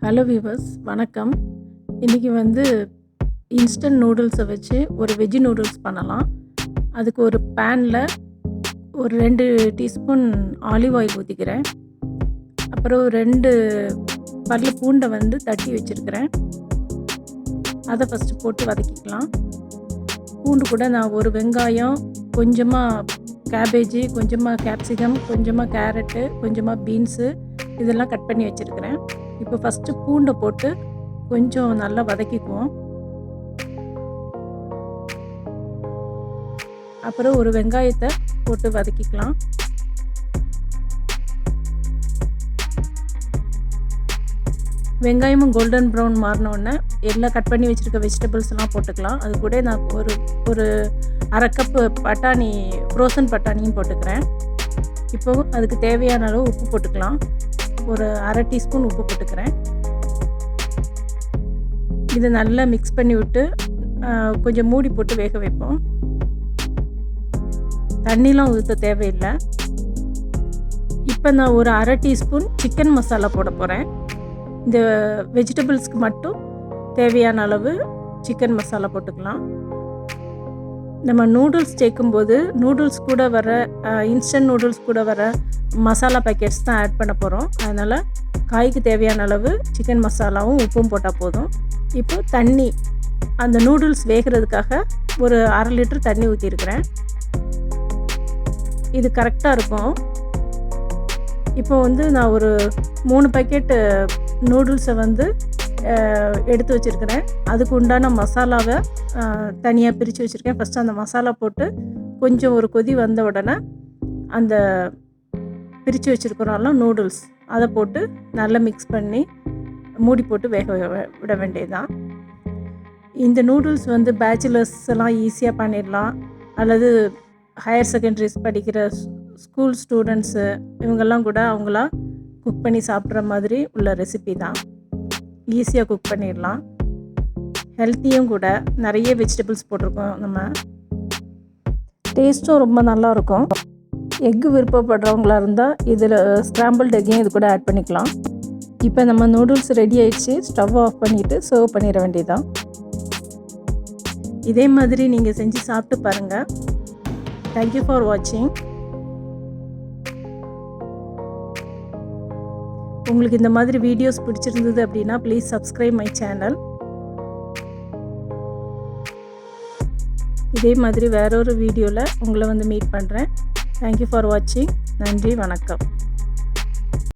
Hello viewers, வணக்கம். இன்றைக்கி instant நூடுல்ஸை வச்சு ஒரு வெஜ் நூடுல்ஸ் பண்ணலாம். அதுக்கு ஒரு பேனில் ஒரு 2 டீஸ்பூன் ஆலிவ் ஆயில் ஊற்றிக்கிறேன். அப்புறம் 2 பல்லு பூண்டை தட்டி வச்சுருக்கிறேன். அதை ஃபஸ்ட்டு போட்டு வதக்கிக்கலாம். பூண்டு கூட நான் ஒரு வெங்காயம், கொஞ்சமாக கேபேஜி, கொஞ்சமாக கேப்சிகம், கொஞ்சமாக கேரட்டு, கொஞ்சமாக பீன்ஸு இதெல்லாம் கட் பண்ணி வச்சுருக்கிறேன். இப்போ ஃபஸ்ட்டு பூண்டை போட்டு கொஞ்சம் நல்லா வதக்கிக்குவோம். அப்புறம் ஒரு வெங்காயத்தை போட்டு வதக்கிக்கலாம். வெங்காயமும் கோல்டன் ப்ரௌன் மாறினோடனே எல்லாம் கட் பண்ணி வச்சுருக்க வெஜிடபிள்ஸ்லாம் போட்டுக்கலாம். அது கூட நான் ஒரு அரை கப்பு பட்டாணி, ஃப்ரோசன் பட்டாணியும் போட்டுக்கிறேன். இப்போது அதுக்கு தேவையான அளவு உப்பு போட்டுக்கலாம். ஒரு அரை டீஸ்பூன் உப்பு போட்டுக்கிறேன். இதை நல்லா மிக்ஸ் பண்ணி விட்டு கொஞ்சம் மூடி போட்டு வேக வைப்போம். தண்ணிலாம் ஊற்ற தேவையில்லை. இப்போ நான் ஒரு அரை டீஸ்பூன் சிக்கன் மசாலா போட போகிறேன். இந்த வெஜிடபிள்ஸ்க்கு மட்டும் தேவையான அளவு சிக்கன் மசாலா போட்டுக்கலாம். நம்ம நூடுல்ஸ் சேர்க்கும்போது நூடுல்ஸ் கூட வர இன்ஸ்டன்ட் நூடுல்ஸ் கூட வர மசாலா பேக்கெட்ஸ் தான் ஆட் பண்ண போகிறோம். அதனால் காய்க்கு தேவையான அளவு சிக்கன் மசாலாவும் உப்பும் போட்டால் போதும். இப்போ தண்ணி, அந்த நூடுல்ஸ் வேகிறதுக்காக ஒரு 1/2 லிட்டர் தண்ணி ஊற்றிருக்கிறேன். இது கரெக்டாக இருக்கும். இப்போ நான் ஒரு 3 பேக்கெட்டு நூடுல்ஸை எடுத்து வச்சுருக்கிறேன். அதுக்கு உண்டான மசாலாவை தனியாக பிரித்து வச்சுருக்கேன். ஃபஸ்ட்டு அந்த மசாலா போட்டு கொஞ்சம் ஒரு கொதி வந்த உடனே அந்த பிரித்து வச்சுருக்கிறோம்ல நூடுல்ஸ், அதை போட்டு நல்லா மிக்ஸ் பண்ணி மூடி போட்டு வேக விட வேண்டியதுதான். இந்த நூடுல்ஸ் பேச்சுலர்ஸ் எல்லாம் ஈஸியாக பண்ணிடலாம். அல்லது ஹையர் செகண்டரிஸ் படிக்கிற ஸ்கூல் ஸ்டூடெண்ட்ஸு இவங்கெல்லாம் கூட அவங்களா குக் பண்ணி சாப்பிட்ற மாதிரி உள்ள ரெசிபி தான். ஈஸியாக குக் பண்ணிடலாம். ஹெல்த்தியும் கூட. நிறைய வெஜிடபிள்ஸ் போட்டிருக்கோம். நம்ம டேஸ்ட்டும் ரொம்ப நல்லாயிருக்கும். எக்கு விருப்பப்படுறவங்களா இருந்தால் இதில் ஸ்க்ராம்பிள்டு எக்கையும் இது கூட ஆட் பண்ணிக்கலாம். இப்போ நம்ம நூடுல்ஸ் ரெடி ஆயிடுச்சு. ஸ்டவ் ஆஃப் பண்ணிவிட்டு சர்வ் பண்ணிட வேண்டியதுதான். இதே மாதிரி நீங்கள் செஞ்சு சாப்பிட்டு பாருங்கள். தேங்க்யூ ஃபார் வாட்சிங். உங்களுக்கு இந்த மாதிரி வீடியோஸ் பிடிச்சிருந்தது அப்படின்னா ப்ளீஸ் சப்ஸ்கிரைப் மை சேனல். இதே மாதிரி வேறொரு வீடியோவில் உங்களை மீட் பண்ணுறேன். தேங்க்யூ ஃபார் வாட்சிங். நன்றி, வணக்கம்.